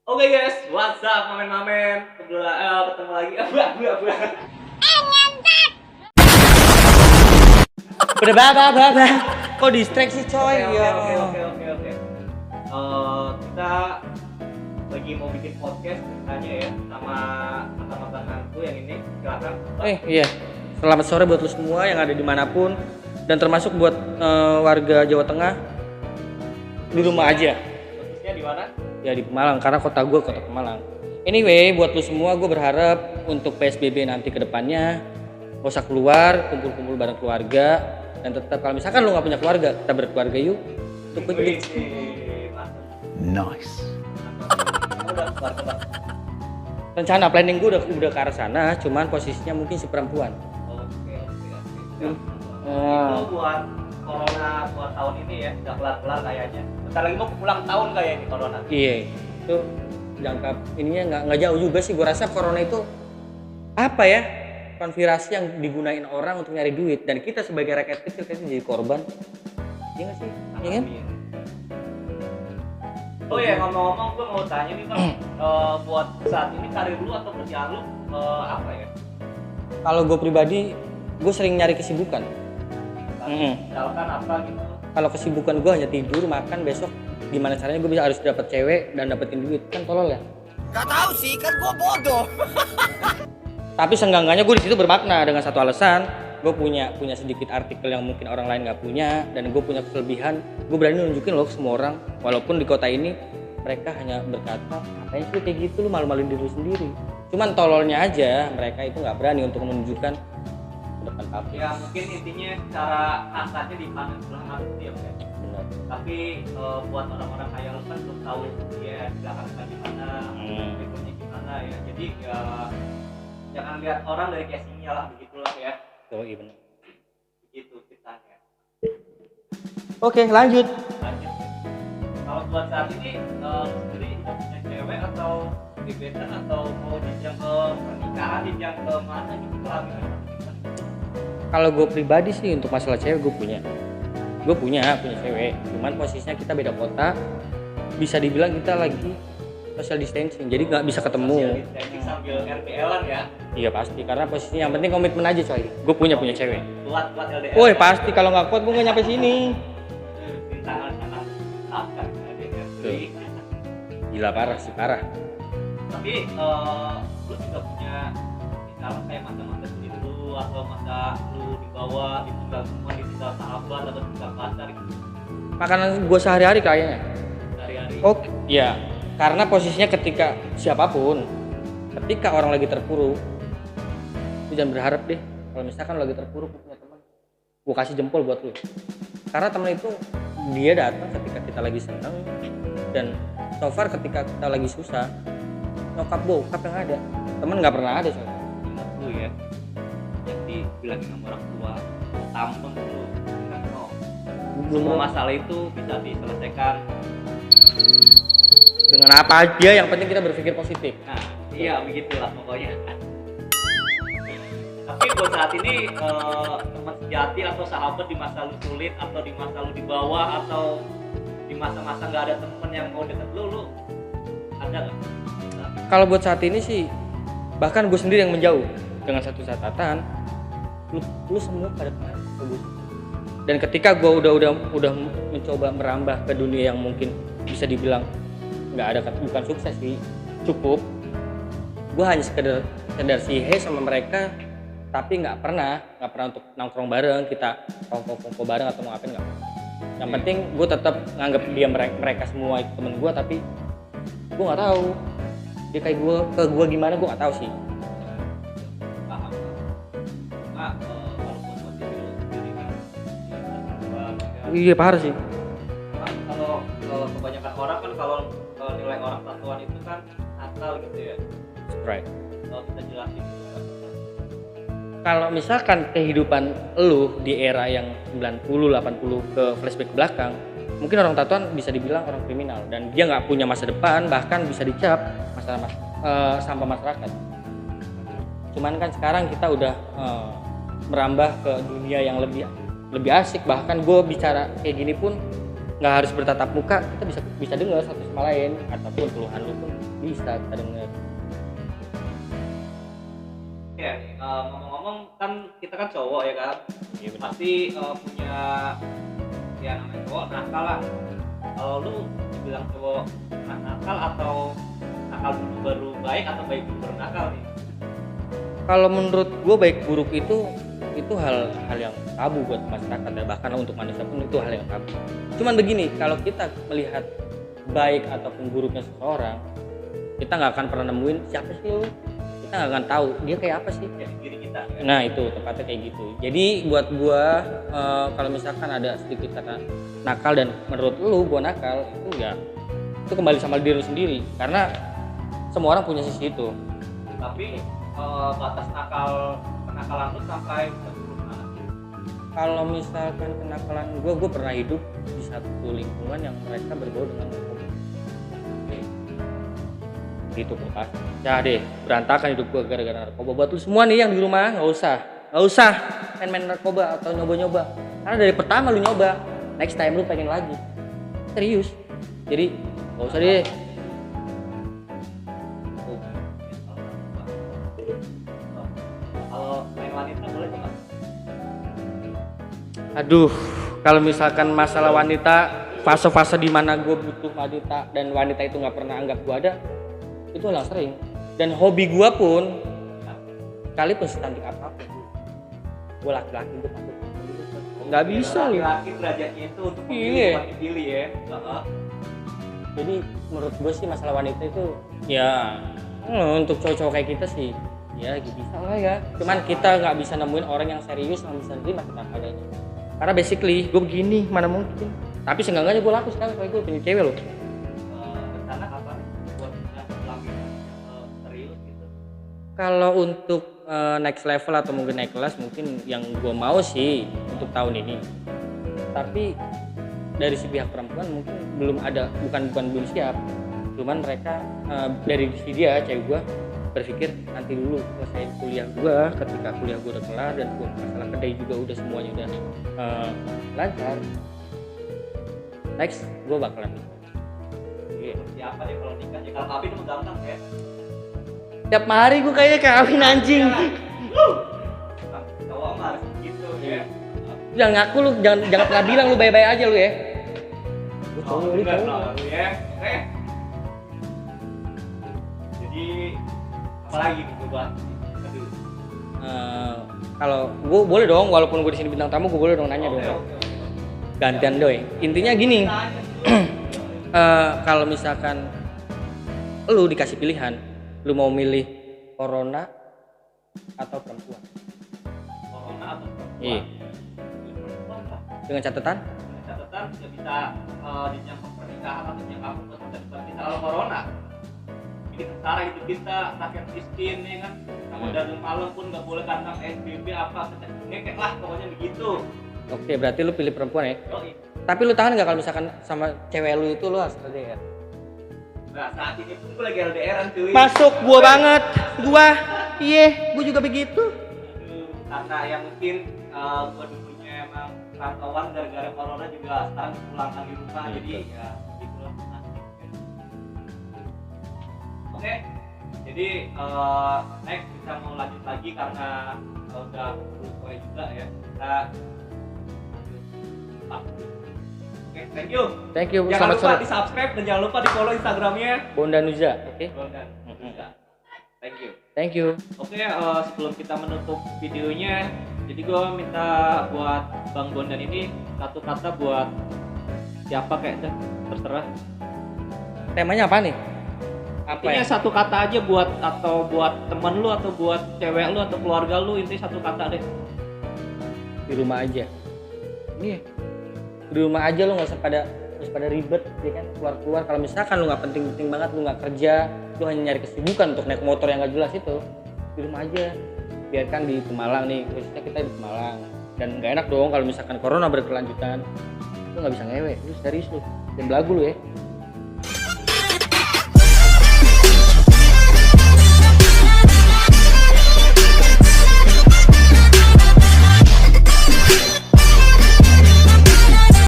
Oke guys, what's up mamen-mamen? Ketemu lagi. Udah bah. Kok distraksi coy? Oke. Kita lagi mau bikin podcast ceritanya ya sama mantan-mantanku yang ini. Silakan. Iya. Selamat sore buat lu semua yang ada dimanapun dan termasuk buat warga Jawa Tengah di rumah aja. Khususnya di mana? Ya di Pemalang karena kota Pemalang. Anyway, buat lu semua gue berharap untuk PSBB nanti ke depannya gak usah keluar, kumpul-kumpul bareng keluarga dan tetap kalau misalkan lu gak punya keluarga, kita berkeluarga yuk. Untuk Nice. Udah keluarga Bang. rencana planning gue udah ke arah sana, cuman posisinya mungkin si perempuan. Oke. Ah. Itu buat corona buat tahun ini ya, udah kelar-kelar kayaknya. Bentar lagi mau ulang tahun kayak ini corona. Iya, itu jangka ininya nggak jauh juga sih. Gue rasa corona itu apa ya, konspirasi yang digunain orang untuk nyari duit dan kita sebagai rakyat kecil kan jadi korban. Iya nggak sih? Iya kan? Oh ya, ngomong-ngomong gue mau tanya nih Bang, buat saat ini karir lu atau kerjaan lu apa ya? Kalau gue pribadi, gue sering nyari kesibukan. Misalkan apa gitu? Kalau kesibukan gue hanya tidur, makan, besok gimana caranya gue bisa harus dapat cewek dan dapetin duit, kan tolol ya. Gak tahu sih, kan gua bodoh. Tapi seenggaknya gue di situ bermakna dengan satu alasan, gue punya sedikit artikel yang mungkin orang lain nggak punya dan gue punya kelebihan. Gue berani nunjukin loh ke semua orang, walaupun di kota ini mereka hanya berkata, katanya sih kayak gitu, lu malu-maluin diri lu sendiri. Cuman tololnya aja mereka itu nggak berani untuk menunjukkan ke depan publik. Ya mungkin intinya cara angkatnya dipandang sebelah mata dia kan. Benar. Tapi buat orang-orang kaya lu kan belum tahu dia di belakangnya gimana, backgroundnya gimana ya. Jadi ya jangan lihat orang dari casingnya lah, begitulah ya. Oh iya benar. Begitu ceritanya. Oke lanjut. Lanjut. Kalau buat saat ini sendiri udah punya cewek atau gebetan atau mau jenjang ke pernikahan, jenjang ke mana gitu kelamin? Kalau gue pribadi sih untuk masalah cewek gue punya cewek. Cuman posisinya kita beda kota. Bisa dibilang kita lagi social distancing, jadi nggak bisa ketemu. Sambil RPL-an ya. Iya pasti, karena posisinya yang penting komitmen aja coy. Gue punya cewek. Kuat LDR. Woi pasti kalau nggak kuat gue nggak nyampe sini. Tangan kanan apa LDR. Tuh. Gila parah. Tapi lu juga punya misalnya kayak masa-masa sendiri lu atau masa lu di bawah ditinggal teman, ditinggal sahabat atau ditinggal pacar gitu Makanan gue sehari-hari kayaknya. sehari-hari. Oke, ya karena posisinya ketika siapapun, ketika orang lagi terpuruk, lu jangan berharap deh. Kalau misalkan lu lagi terpuruk, lu punya teman, gue kasih jempol buat lu. Karena teman itu dia datang ketika kita lagi senang dan so far ketika kita lagi susah, nyokap bokap yang ada, teman nggak pernah ada soalnya. Ingat lu ya, yang dibilangin sama orang tua, tampung dulu. Ingat lo, semua masalah itu bisa diselesaikan. Dengan apa aja, yang penting kita berpikir positif. Nah, iya begitulah pokoknya. Tapi buat saat ini teman sejati atau sahabat di masa lu sulit atau di masa lu di bawah atau di masa-masa nggak ada temen yang mau deket lu ada nggak? Kalau buat saat ini sih, bahkan gue sendiri yang menjauh dengan satu catatan, lu semua pada teman bagus. Dan ketika gue udah mencoba merambah ke dunia yang mungkin bisa dibilang nggak ada, bukan sukses sih, cukup, gue hanya sekedar sihe sama mereka, tapi nggak pernah untuk nongkrong bareng, kita kongko bareng atau mau ngapain, nggak. Yang penting gue tetap nganggap dia mereka semua itu temen gue, tapi gue nggak tahu dia kayak gue gimana, gue nggak tahu sih. Paham. Nah, kalau buat posisi lu sendiri kan Iya parah sih. kalau kebanyakan orang kan kalau nilai orang satuan itu kan asal gitu ya. Right. Kalau kita jelasin juga. Kalau misalkan kehidupan lu di era yang 90-80 ke flashback ke belakang, mungkin orang tatoan bisa dibilang orang kriminal dan dia nggak punya masa depan, bahkan bisa dicap sampah masyarakat. Cuman kan sekarang kita udah merambah ke dunia yang lebih asik. Bahkan gue bicara kayak gini pun nggak harus bertatap muka, kita bisa dengar satu sama lain, ataupun keluhan lu pun bisa kita dengar. Ya, ngomong-ngomong kan kita kan cowok ya kan, Iya benar. pasti punya ya namanya cowok nakal lah. Kalau lu dibilang cowok nakal atau nakal dulu baru baik atau baik dulu baru nakal nih? Kalau menurut gue baik buruk itu hal yang tabu buat masyarakat dan bahkan untuk manusia pun itu hal yang tabu. Cuman begini, kalau kita melihat baik ataupun buruknya seseorang, kita nggak akan pernah nemuin siapa sih lu, kita nggak akan tahu dia kayak apa sih. Ya diri kita kan? Nah itu tepatnya kayak gitu. Jadi buat gua kalau misalkan ada sedikit kata nakal dan menurut lu gua nakal, itu ya itu kembali sama diri lu sendiri, karena semua orang punya sisi itu. Tapi batas kenakalan lu sampai mana? Kalau misalkan kenakalan gua pernah hidup di satu lingkungan yang mereka berbau dengan narkoba. Gitu kulkas. Ya deh, berantakan hidup gua gara-gara narkoba. Buat lu semua nih yang di rumah nggak usah main-main narkoba atau nyoba-nyoba. Karena dari pertama lu nyoba, next time lu pengen lagi. Serius. Jadi nggak usah deh. Kalau main wanita boleh nggak? Aduh, kalau misalkan masalah wanita, fase-fase di mana gue butuh wanita dan wanita itu nggak pernah anggap gue ada, itu hal yang sering. Dan hobi gue pun, sekalipun secantik apapun, gue laki-laki gue takut. Nggak bisa loh. Laki-laki derajatnya itu untuk Iya. pilih ya. Heeh. Jadi menurut gue sih masalah wanita itu ya untuk cowok-cowok kayak kita sih ya bisa lah ya. Cuman kita nggak bisa nemuin orang yang serius yang bisa nerima kita adanya. Karena basically gue begini mana mungkin. Tapi seenggaknya gue laku sekarang soalnya gue punya cewek loh. Rencana kapan buat punya pelaminan serius gitu? Kalau untuk next level atau mungkin naik kelas mungkin yang gue mau sih untuk tahun ini. Tapi dari si pihak perempuan mungkin belum ada, bukan belum siap. Cuman mereka dari si dia cewek gue berpikir nanti dulu selesai kuliah gue, ketika kuliah gue udah kelar dan gue masalah kedai juga udah semuanya udah lancar, next gue bakalan nikah. Iya. Siapa nih kalau nikah? Ya kalau kawin itu gampang ya. Tiap hari gue kayaknya kawin anjing. Nah, cowok mah harus gitu ya. Jangan ngaku lu, jangan pernah bilang lu bye-bye aja lu ya. Lu cowok, lu Enggak, cowok. no, lu ya. Oke. Jadi apalagi nih gue bahas? Aduh. Kalau gue boleh dong, walaupun gue di sini bintang tamu, gue boleh dong nanya dong. Oke. Gantian doi. Intinya gini, kalau misalkan lu dikasih pilihan, lu mau milih corona atau perempuan? Corona atau perempuan? Iya. Perempuan lah. Dengan catatan? Dengan catatan ya bisa jenjang pernikahan atau jenjang apa pun masa depan kita. Kalau corona ini secara hidup kita rakyat miskin ya kan, kamu dari malam pun nggak boleh karena SBB apa ngekek lah pokoknya begitu. Oke, berarti lu pilih perempuan ya. Yoi. Tapi lu tahan nggak kalau misalkan sama cewek lu itu lu harus LDR? Nah saat ini pun gue lagi LDR-an cuy. Masuk gua banget, gua juga begitu. Aduh, karena yang mungkin gue dulunya emang rantauan gara-gara corona juga sekarang dipulangkan di rumah, Betul. jadi ya begitulah nasib kan. Oke, jadi next kita mau lanjut lagi karena udah sore juga ya, kita lanjut. Oke, thank you. Thank you, Jangan selamat lupa sore. di subscribe dan jangan lupa di follow Instagramnya. Bonda Nuza, oke? Dan thank you. Thank you. Oke, sebelum kita menutup videonya, jadi gue minta buat Bang Bondan ini satu kata buat siapa kayaknya, terserah. Temanya apa nih? Apa Intinya ya? satu kata aja buat atau buat temen lu atau buat cewek lu atau keluarga lu, intinya satu kata deh. Di rumah aja. Iya. Di rumah aja lu nggak usah pada ribet, ya kan? Keluar. Kalau misalkan lu nggak penting-penting banget, lu nggak kerja, lu hanya nyari kesibukan untuk naik motor yang nggak jelas itu, di rumah aja. Biarkan di Pemalang nih, khususnya kita di Pemalang. Dan nggak enak dong kalau misalkan corona berkelanjutan, lu nggak bisa ngewe, lu serius lu, dan belagu lu ya.